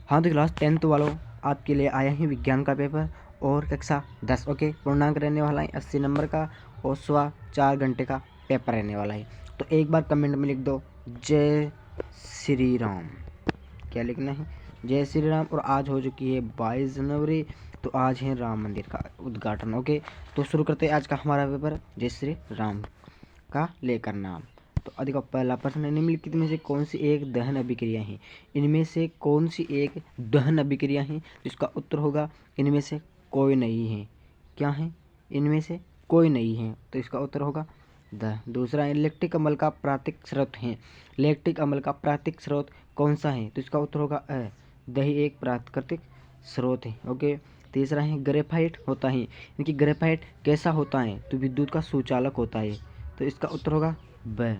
हाँ तो class 10th वालों, आपके लिए आया है विज्ञान का पेपर और कक्षा 10। ओके, पूर्णांक रहने वाला है 80 नंबर का और 4.25 घंटे का पेपर रहने वाला है। तो एक बार कमेंट में लिख दो जय श्री राम। क्या लिखना है? जय श्री राम। और आज हो चुकी है 22 जनवरी, तो आज है राम मंदिर का उद्घाटन। ओके, तो शुरू करते हैं आज का हमारा पेपर जय श्री राम का लेकर नाम। तो देखो पहला प्रश्न है, निम्नलिखित में से कौन सी एक दहन अभिक्रिया है? इनमें से कौन सी एक दहन अभिक्रिया है? जिसका उत्तर होगा इनमें से कोई नहीं है। क्या है? इनमें से कोई नहीं है, तो इसका उत्तर होगा द। दूसरा है, लैक्टिक अम्ल का प्राकृतिक स्रोत है। लैक्टिक अम्ल का प्राकृतिक स्रोत कौन सा है? तो इसका उत्तर होगा अ। दही एक प्राकृतिक स्रोत है। ओके, तीसरा है, ग्रेफाइट होता है। इनकी ग्रेफाइट कैसा होता है? तो विद्युत का सुचालक होता है, तो इसका उत्तर होगा ब।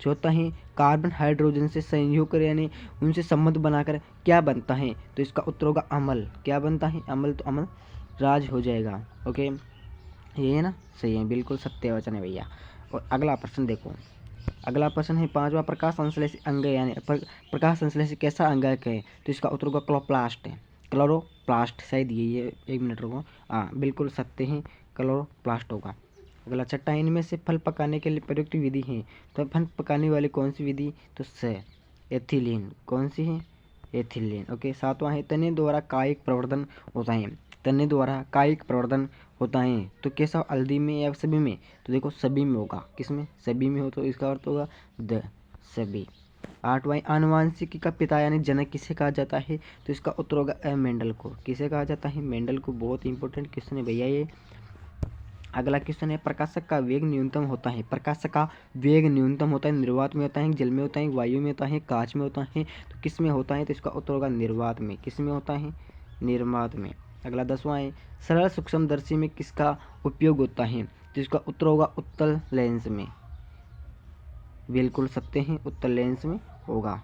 चौथा है, कार्बन हाइड्रोजन से संयोग कर यानी उनसे संबंध बनाकर क्या बनता है? तो इसका उत्तर होगा अम्ल। क्या बनता है? अम्ल। तो अम्ल राज हो जाएगा। ओके, ये है ना, सही है, बिल्कुल सत्य वचन है भैया। और अगला प्रश्न देखो, अगला प्रश्न है पांचवा, प्रकाश संश्लेषी अंग यानी प्रकाश संश्लेषी कैसा अंगक है? तो इसका उत्तर होगा क्लोरोप्लास्ट है। क्लोरोप्लास्ट, शायद यही है, 1 मिनट रुको। हाँ बिल्कुल सत्य है, क्लोरोप्लास्ट होगा। अगला छठा, इनमें से फल पकाने के लिए प्रयुक्त विधि है। तो फल पकाने वाली कौन सी विधि? तो स एथिलीन। कौन सी है? एथिलीन। ओके, सातवां है, तने द्वारा कायिक प्रवर्धन होता है। तने द्वारा कायिक प्रवर्धन होता है, तो कैसा? हल्दी में या सभी में? तो देखो सभी में होगा। किसमें? सभी में हो, तो इसका अर्थ होगा द, सभी। आठवां, आनुवांशिकी का पिता यानी जनक किसे कहा जाता है? तो इसका उत्तर होगा अ, मेंडल को। किसे कहा जाता है? मेंडल को। बहुत इंपॉर्टेंट क्वेश्चन है भैया ये। अगला क्वेश्चन है, प्रकाशक का वेग न्यूनतम होता है। प्रकाशक का वेग न्यूनतम होता है, निर्वात में होता है, जल में होता है, वायु में होता है, कांच में होता है, तो किस में होता है? तो इसका उत्तर होगा निर्वात में। किस में होता है? निर्वात में। अगला 10वां है, सरल सूक्ष्मदर्शी में किसका उपयोग होता है? तो इसका उत्तर होगा उत्तल लेंस में। बिल्कुल सत्य है, उत्तल लेंस में होगा।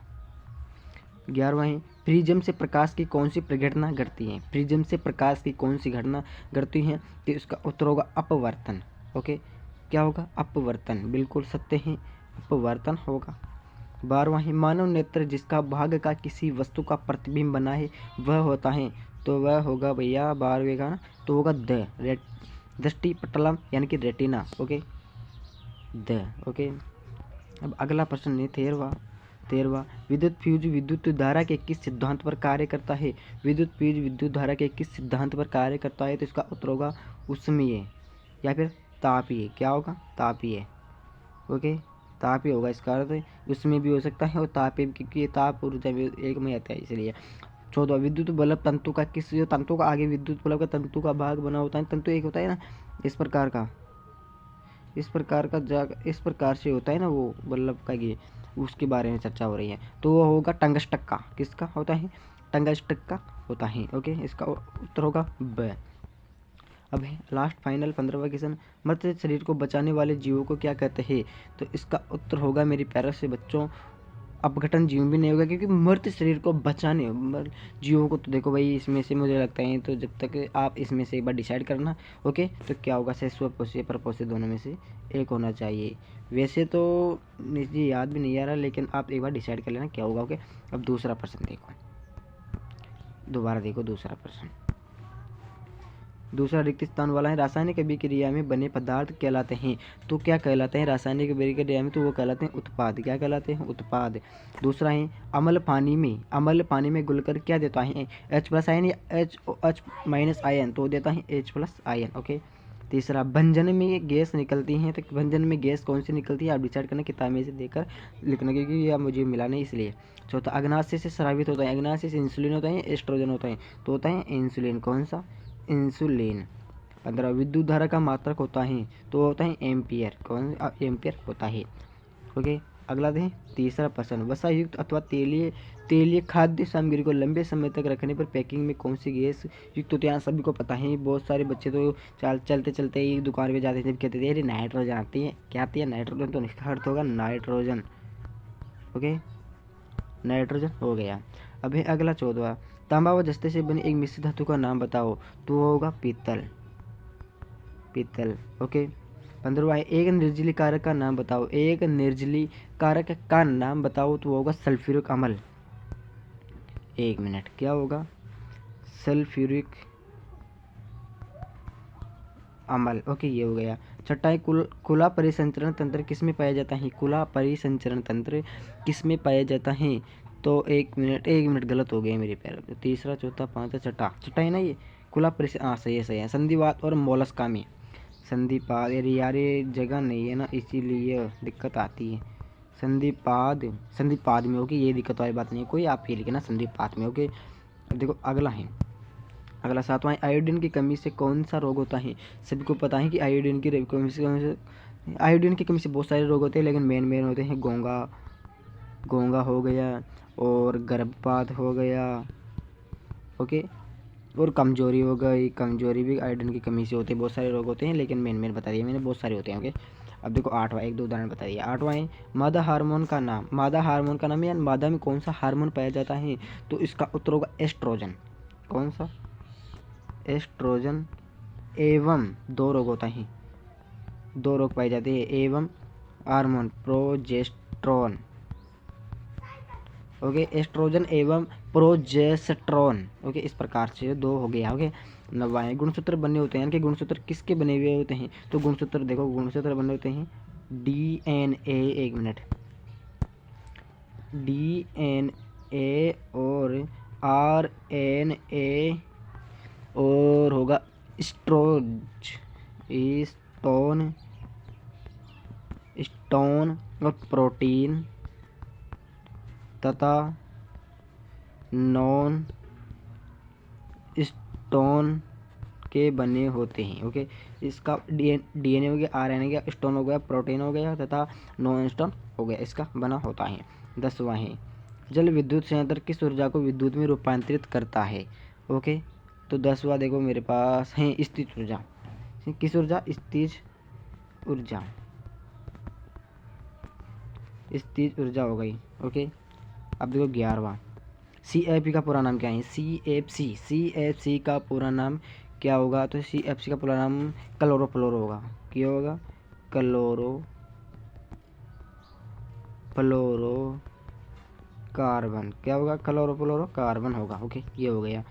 11वां है, प्रिज्म से प्रकाश की कौन सी प्रघटना घटती है? प्रिज्म से प्रकाश की कौन सी घटना घटती है? तो इसका उत्तर होगा अपवर्तन। ओके, क्या होगा? अपवर्तन। बिल्कुल सत्य है, अपवर्तन होगा। 12वां है, मानव नेत्र जिसका भाग का किसी वस्तु का प्रतिबिंब बना है वह होता है। तो वह होगा भैया 12वें का ना, तो होगा द दृष्टि पटलम यानी कि रेटिना। Okay, the. ओके, अब अगला प्रश्न है 13वां, विद्युत फ्यूज विद्युत धारा के किस सिद्धांत पर कार्य करता है? विद्युत फ्यूज विद्युत धारा के किस सिद्धांत पर कार्य करता है? तो इसका उत्तर होगा उष्मीय या फिर तापीय। क्या होगा? तापीय। ओके, तापीय होगा इसका अर्थ। उसमें भी हो सकता है और तापीय, क्योंकि ये ताप ऊर्जा भी एक में आता है इसलिए। 14, विद्युत बल्ब तंतु का किस, जो तंतु का आगे विद्युत बल्ब का तंतु का भाग बना होता है, तंतु एक होता है ना इस प्रकार का, इस प्रकार से होता है ना वो बल्ब का, ये उसके बारे में चर्चा हो रही है। तो वो होगा टंगस्टक का। किसका होता है? टंगस्टक का होता है। ओके, इसका उत्तर होगा ब। अब है लास्ट फाइनल 15वां क्वेश्चन, मृत शरीर को बचाने वाले जीवों को क्या कहते हैं? तो इसका उत्तर होगा मेरे प्यारे से बच्चों, अपघटन जीव भी नहीं होगा, क्योंकि मृत शरीर को बचाने जीवों को, तो देखो भाई इसमें से मुझे लगता है, तो जब तक आप इसमें से एक बार डिसाइड करना। ओके, तो क्या होगा? सस्वपोषी परपोषी दोनों में से एक होना चाहिए। वैसे तो मुझे याद भी नहीं आ रहा, लेकिन आप एक बार डिसाइड कर लेना क्या होगा। ओके, अब दूसरा प्रश्न देखो, दोबारा देखो दूसरा प्रश्न। दूसरा रिक्त स्थान वाला है, रासायनिक अभिक्रिया में बने पदार्थ कहलाते हैं। तो क्या कहलाते हैं रासायनिक अभिक्रिया में? तो वो कहलाते हैं उत्पाद। क्या कहलाते हैं? उत्पाद। दूसरा है, अम्ल पानी में घुलकर क्या देता है? H+ आयन या H आयन? तो देता है H+ आयन। ओके, तीसरा, भंजन में गैस निकलती है, तो भंजन में गैस कौन सी निकलती है? आप डिसाइड करना, किताब में से देखकर लिखना, क्योंकि यह मुझे मिला नहीं इसलिए। चौथा, अग्नाशय से स्रावित होता है। अग्नाशय से इंसुलिन होता है, एस्ट्रोजन होता है? तो होता है इंसुलिन। कौन सा? इंसुलिन। 15, विद्युत धारा का मात्रक होता है, तो होता है एम्पियर। कौन? एम्पियर होता है। ओके, अगला दें तीसरा प्रश्न, वसा युक्त अथवा तेलीय खाद्य सामग्री को लंबे समय तक रखने पर पैकिंग में कौन सी गैस युक्त होती है? यहाँ सभी को पता है, बहुत सारे बच्चे तो चलते चलते ही दुकान पे जाते थे, कहते थे अरे नाइट्रोजन आती है। क्या आती है? नाइट्रोजन। तो इसका अर्थ होगा नाइट्रोजन। ओके, नाइट्रोजन हो गया। अब है अगला 14वां, तांबा व जस्ते से बनी एक मिश्र धातु का नाम बताओ। तो वो होगा पीतल। ओके, 15वां, एक निर्जली कारक का नाम बताओ। तो वो होगा सल्फ्यूरिक अम्ल। एक मिनट, क्या होगा? सल्फ्यूरिक अम्ल। ओके, ये हो गया। छठा है खुला परिसंचरण तंत्र किस में पाया जाता है? खुला परिसंचरण तंत्र किस में पाया जाता है? तो एक मिनट गलत हो गए मेरे पैर। तीसरा, चौथा, पांचवा, छठा है ना ये खुला परिस, हाँ सही है। संधिवात और मोलस्का में। संधिपाद, यार ये जगह नहीं है ना, इसीलिए दिक्कत आती है। संधिपाद में होगी, ये दिक्कत वाली बात नहीं है कोई, आप ये लिखना संधिपाद में। ओके, अब देखो अगला सातवां है, आयोडीन की कमी से कौन सा रोग होता है? सभी को पता है कि आयोडीन की कमी से बहुत सारे रोग होते हैं, लेकिन मेन होते हैं गोंगा हो गया और गर्भपात हो गया। ओके, और कमजोरी हो गई, कमजोरी भी आयोडीन की कमी से होती है। बहुत सारे रोग होते हैं, लेकिन मेन बता दिया मैंने, बहुत सारे होते हैं। ओके, अब देखो आठवां, एक दो उदाहरण बता दिया। आठवां है मादा हार्मोन का नाम यानी मादा में कौन सा हार्मोन पाया जाता है? तो इसका उत्तर होगा एस्ट्रोजन। कौन सा? एस्ट्रोजन। एवं दो रोग होता है, दो रोग पाए जाते हैं एवं हार्मोन प्रोजेस्ट्रॉन। ओके, एस्ट्रोजन एवं प्रोजेस्ट्रॉन। ओके, इस प्रकार से दो हो गया। ओके, नवाएं गुणसूत्र बने होते हैं, यानी कि गुणसूत्र किसके बने हुए होते हैं? तो गुणसूत्र देखो, गुणसूत्र बने होते हैं डीएनए, एक मिनट, डीएनए और आरएनए और होगा स्टोन और प्रोटीन तथा नॉन स्टोन के बने होते हैं। ओके, इसका डीएनए हो गया, आरएनए हो गया, स्टोन हो गया, प्रोटीन हो गया तथा नॉन स्टोन हो गया, इसका बना होता है। 10वां है, जल विद्युत संयंत्र किस ऊर्जा को विद्युत में रूपांतरित करता है? ओके, तो 10वां देखो मेरे पास है स्थिर ऊर्जा। किस ऊर्जा? स्थिर ऊर्जा हो गई। ओके, अब देखो 11वां, CFC का पूरा नाम क्या है? CFC का पूरा नाम क्या होगा? तो CFC का पूरा नाम क्लोरोफ्लोरो होगा। क्या होगा? Chlorofluoro carbon. क्या होगा? क्लोरोफ्लोरो कार्बन होगा। ओके, ये हो गया।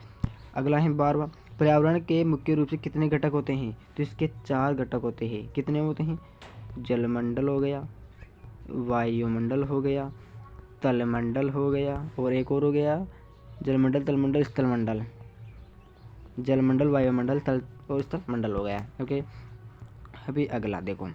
अगला है 12वां, पर्यावरण के मुख्य रूप से कितने घटक होते हैं? तो इसके 4 घटक होते हैं। कितने होते हैं? जलमंडल हो गया, वायुमंडल हो गया, तलमंडल हो गया और एक और हो गया जलमंडल, तलमंडल, स्थलमंडल। जलमंडल, वायुमंडल, तल और स्थलमंडल हो गया। ओके, अभी अगला देखो,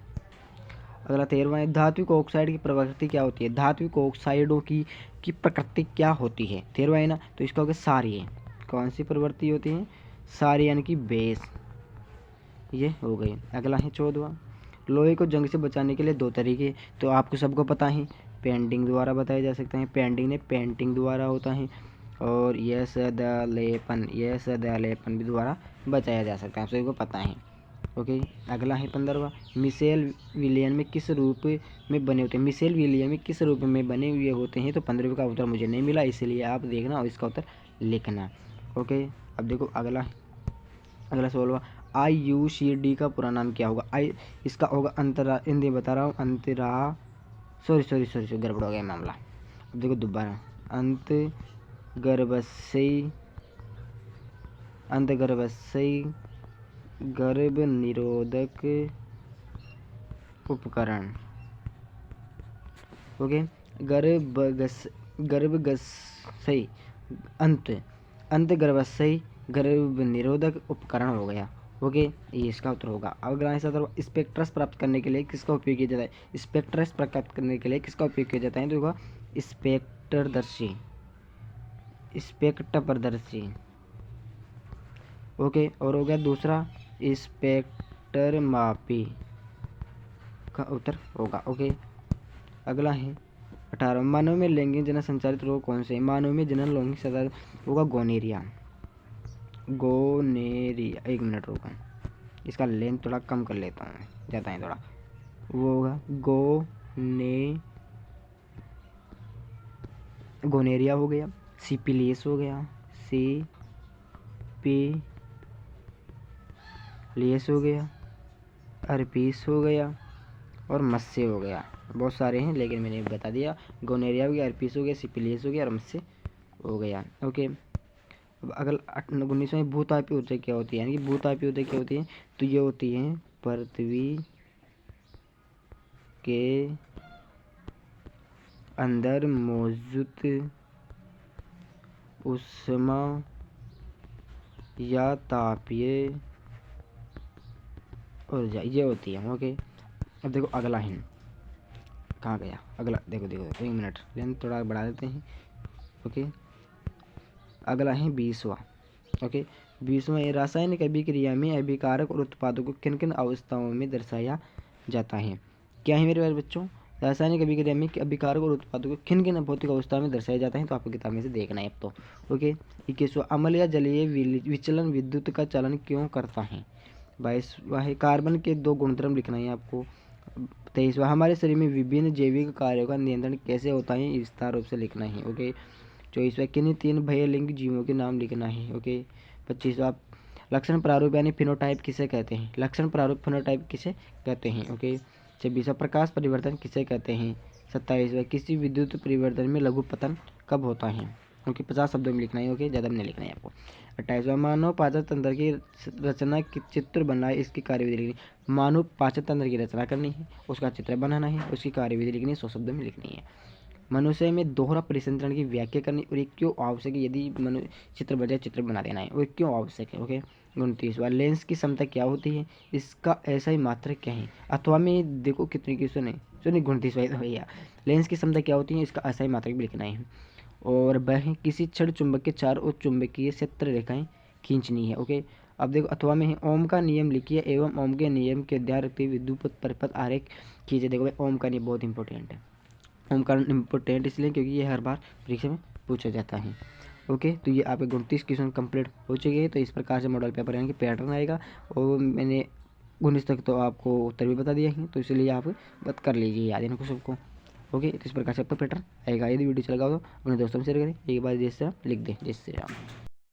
अगला 13वां है, धात्विक ऑक्साइड की प्रकृति क्या होती है? धात्विक ऑक्साइडों की प्रकृति क्या होती है? 13वां है ना, तो इसका हो गया सारी। कौन सी प्रवृत्ति होती है? सारी, यानी कि बेस। ये हो गई। अगला है 14वां, लोहे को जंग से बचाने के लिए 2 तरीके, तो आपको सबको पता है, पेंटिंग द्वारा बताए जा सकते हैं। पेंटिंग द्वारा होता है, और यह सदालेपन भी द्वारा बचाया जा सकता है, आप सभी को पता है। ओके, अगला है 15वां, मिशेल विलियम में किस रूप में बने होते हैं? मिशेल विलियम में किस रूप में बने हुए होते हैं? तो 15वें का उत्तर मुझे नहीं मिला, इसलिए आप देखना और इसका उत्तर लिखना। ओके, अब देखो अगला 16वां, IUCD का पूरा नाम क्या होगा? इसका होगा हिंदी बता रहा हूँ, सॉरी गड़बड़ हो गया मामला। अब देखो दोबारा, अंतर्गर्भाशयी गर्भ निरोधक उपकरण। ओके, गर्भगर्भाशयी अंतर्गर्भाशयी गर्भ निरोधक उपकरण हो गया। ओके, ये इसका उत्तर होगा। अगला है स्पेक्ट्रस प्राप्त करने के लिए किसका उपयोग किया जाता है? स्पेक्ट्रस प्राप्त करने के लिए किसका उपयोग किया जाता है? तो होगा स्पेक्ट्रदर्शी। ओके, और हो गया दूसरा स्पेक्टर मापी का उत्तर होगा। ओके, अगला है 18, मानव में लैंगिक जनन संचारित रोग कौन से? मानव में जनन लैंगिक संचारित होगा गोनेरिया। एक मिनट रोका, इसका लेंथ थोड़ा कम कर लेता हूँ, ज़्यादा है थोड़ा। वो होगा गोनेरिया हो गया, सिपिलियस हो गया, हर्पीस हो गया और मस्से हो गया। बहुत सारे हैं, लेकिन मैंने बता दिया, गोनेरिया हो गया, हर्पीस हो गया, सिपिलियस हो गया और मस्से हो गया। ओके, अब अगला 19वां भूतापीय ऊर्जा क्या होती है, यानी कि भूतापीय ऊर्जा क्या होती है, तो ये होती है पृथ्वी के अंदर मौजूद ऊष्मा या तापीय ऊर्जा ये होती है। ओके, अब देखो अगला है, कहाँ गया अगला, देखो देखो 1 मिनट लेकिन थोड़ा बढ़ा देते हैं। ओके, अगला है 20वां। ओके, 20वां, ये रासायनिक अभिक्रिया में अभिकारक और उत्पादों को किन किन अवस्थाओं में दर्शाया जाता है। क्या है मेरे प्यारे बच्चों, रासायनिक अभिक्रिया में अभिकारक और उत्पादों को किन किन भौतिक अवस्था में दर्शाया जाता है, तो आपको किताब में से देखना है अब तो। ओके, 21वां, अम्ल या जलीय विचलन विद्युत का चलन क्यों करता है। 22वां है कार्बन के 2 गुणधर्म लिखना है आपको। 23वां, हमारे शरीर में विभिन्न जैविक कार्यों का नियंत्रण कैसे होता है, विस्तार रूप से लिखना है। ओके, 24वां, किन्हीं 3 भयलिंग जीवों के नाम लिखना है। ओके, 25वां, लक्षण प्रारूप यानी फिनोटाइप किसे कहते हैं, लक्षण प्रारूप फिनोटाइप किसे कहते हैं। ओके, 26वां, प्रकाश परिवर्तन किसे कहते हैं। 27वां, किसी विद्युत परिवर्तन में लघुपतन कब होता है। ओके, 50 शब्दों में लिखना है। ओके, ज़्यादा में नहीं लिखना है आपको। 28वां, मानव पाचन तंत्र की रचना की चित्र बनाए, इसकी कार्यविधि लिखनी। मानव पाचन तंत्र की रचना करनी है, उसका चित्र बनाना है, उसकी कार्यविधि लिखनी है, 100 शब्दों में लिखनी है। मनुष्य में दोहरा परिसंचरण की व्याख्या करनी और ये क्यों आवश्यक है, यदि मनुष्य चित्र बजाय चित्र बना देना है और क्यों आवश्यक है। ओके, 29वां, लेंस की क्षमता क्या होती है, इसका ऐसा ही मात्रक क्या है। अथवा में देखो कितनी क्वेश्चन है, सुनिए 29वां भैया, लेंस की क्षमता क्या होती है, इसका ऐसा ही मात्रक भी लिखना है। और वह किसी क्षण चुंबक के चार और चुंबकीय क्षेत्र रेखाएं खींचनी है। ओके, अब देखो अथवा में है, ओम का नियम लिखिए एवं ओम के नियम के ध्यान रखते हुए विद्युत परिपथ आरेख खींचे। देखो भाई ओम का नियम बहुत इंपॉर्टेंट है, ओम का इम्पोर्टेंट इसलिए क्योंकि ये हर बार परीक्षा में पूछा जाता है। ओके, तो ये आपके 29 क्वेश्चन कंप्लीट हो चुके हैं। तो इस प्रकार से मॉडल पेपर यानी कि पैटर्न आएगा, और मैंने 19 तक तो आपको उत्तर भी बता दिया है, तो इसलिए आप बात कर लीजिए याद इनको सबको। ओके, तो इस प्रकार से आपका पैटर्न आएगा। यदि वीडियो चल लगा हो तो अपने दोस्तों में शेयर करें, एक बार जैसे लिख दें जय श्री राम।